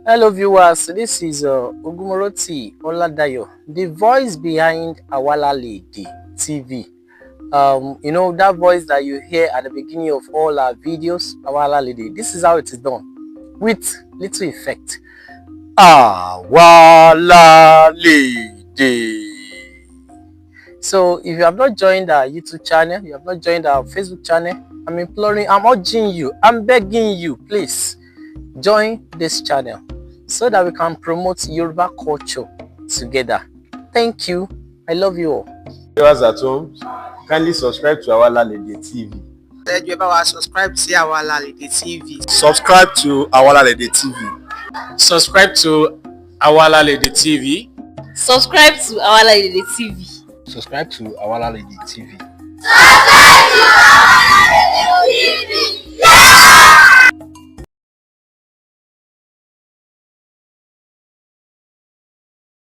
Hello viewers, this is Ogumoroti Oladayo, the voice behind ÀwalalèdèTv. You know that voice that you hear at the beginning of all our videos, Àwalalèdè. This is how it is done, with little effect. Àwalalèdè. So if you have not joined our YouTube channel, you have not joined our Facebook channel, I'm imploring, I'm urging you, I'm begging you, please join this channel so that we can promote Yoruba culture together. Thank you. I love you all. Viewers at home, kindly subscribe to ÀwalalèdèTv. You ever subscribe to ÀwalalèdèTv? Subscribe to ÀwalalèdèTv. Subscribe to ÀwalalèdèTv. Subscribe to ÀwalalèdèTv. Subscribe to ÀwalalèdèTv. Subscribe to àwalalèdèTv.